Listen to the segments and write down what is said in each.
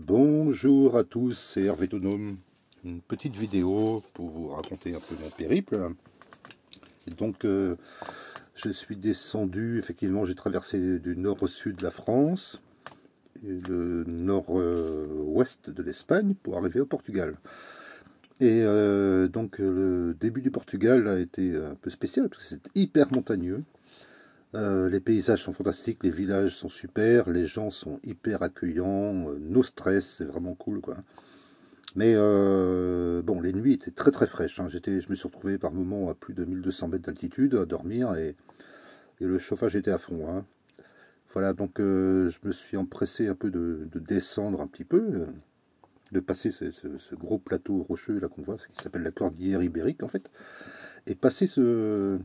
Bonjour à tous, c'est Hervé Tonome. Une petite vidéo pour vous raconter un peu mon périple. Et donc, je suis descendu, effectivement, j'ai traversé du nord au sud de la France et le nord-ouest de l'Espagne pour arriver au Portugal. Et donc, le début du Portugal a été un peu spécial parce que c'est hyper montagneux. Les paysages sont fantastiques, les villages sont super, les gens sont hyper accueillants, no stress, c'est vraiment cool quoi. Mais bon, les nuits étaient très très fraîches, hein. Je me suis retrouvé par moments à plus de 1200 mètres d'altitude à dormir et le chauffage était à fond, hein. Voilà, donc je me suis empressé un peu de descendre un petit peu, de passer ce gros plateau rocheux là qu'on voit, qui s'appelle la cordillère ibérique en fait. Et passer ce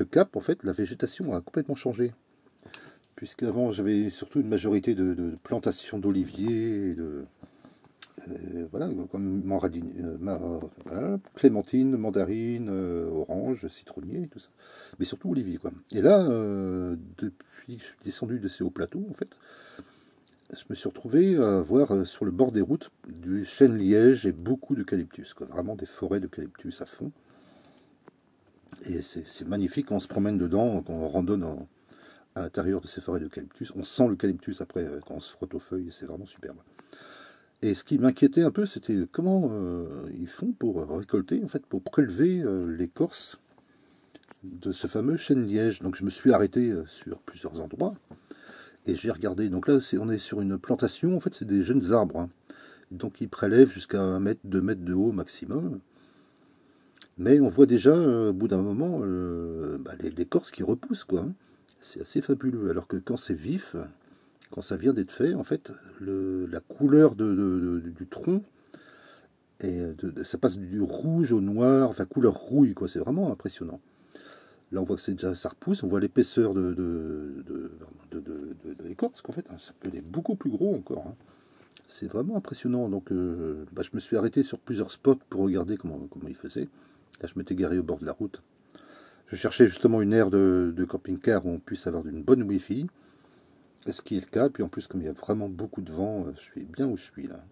cap, en fait, la végétation a complètement changé. Puisqu'avant, j'avais surtout une majorité de plantations d'oliviers, voilà, comme clémentine, mandarine, orange, citronnier, tout ça. Mais surtout olivier, quoi. Et là, depuis que je suis descendu de ces hauts plateaux, en fait, je me suis retrouvé à voir sur le bord des routes du chêne-liège et beaucoup d'eucalyptus, quoi. Vraiment des forêts d'eucalyptus à fond. Et c'est magnifique quand on se promène dedans, quand on randonne à l'intérieur de ces forêts d'eucalyptus. On sent l'eucalyptus après quand on se frotte aux feuilles, c'est vraiment superbe. Et ce qui m'inquiétait un peu, c'était comment ils font pour récolter, en fait, pour prélever l'écorce de ce fameux chêne-liège. Donc je me suis arrêté sur plusieurs endroits et j'ai regardé. Donc là, on est sur une plantation, en fait, c'est des jeunes arbres, hein. Donc ils prélèvent jusqu'à 1 mètre, 2 mètres de haut maximum. Mais on voit déjà, au bout d'un moment, l'écorce qui repousse, quoi, hein. C'est assez fabuleux. Alors que quand c'est vif, quand ça vient d'être fait, en fait, la couleur du tronc, ça passe du rouge au noir, enfin couleur rouille, quoi. C'est vraiment impressionnant. Là, on voit que déjà ça repousse, on voit l'épaisseur de l'écorce, qu'en fait, hein, ça peut être beaucoup plus gros encore, hein. C'est vraiment impressionnant. Donc, je me suis arrêté sur plusieurs spots pour regarder comment il faisait. Là, je m'étais garé au bord de la route. Je cherchais justement une aire de camping-car où on puisse avoir une bonne Wi-Fi. Ce qui est le cas. Puis en plus, comme il y a vraiment beaucoup de vent, je suis bien où je suis là.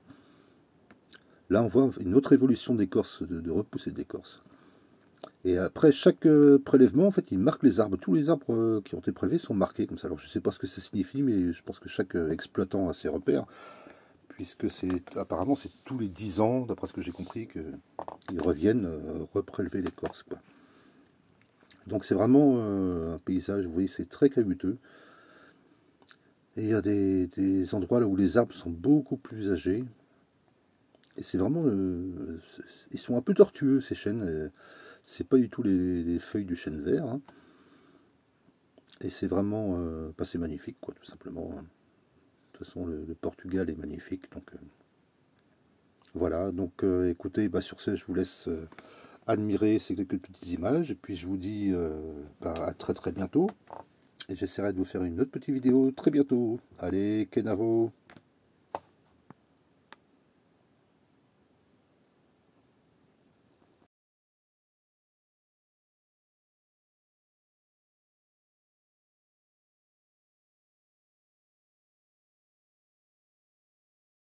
Là, on voit une autre évolution d'écorce, de repoussée d'écorce. Et après chaque prélèvement, en fait, il marque les arbres. Tous les arbres qui ont été prélevés sont marqués comme ça. Alors, je ne sais pas ce que ça signifie, mais je pense que chaque exploitant a ses repères. Puisque apparemment, c'est tous les 10 ans, d'après ce que j'ai compris, qu'ils reviennent reprélever l'écorce, quoi. Donc c'est vraiment un paysage, vous voyez, c'est très caillouteux. Et il y a des endroits là où les arbres sont beaucoup plus âgés. Et c'est vraiment... ils sont un peu tortueux, ces chênes. C'est pas du tout les feuilles du chêne vert, hein. Et c'est vraiment... c'est magnifique, quoi, tout simplement. De toute façon, le Portugal est magnifique. Donc voilà, donc écoutez, sur ce, je vous laisse... admirer ces quelques petites images, et puis je vous dis à très très bientôt, et j'essaierai de vous faire une autre petite vidéo très bientôt. Allez, Kenavo!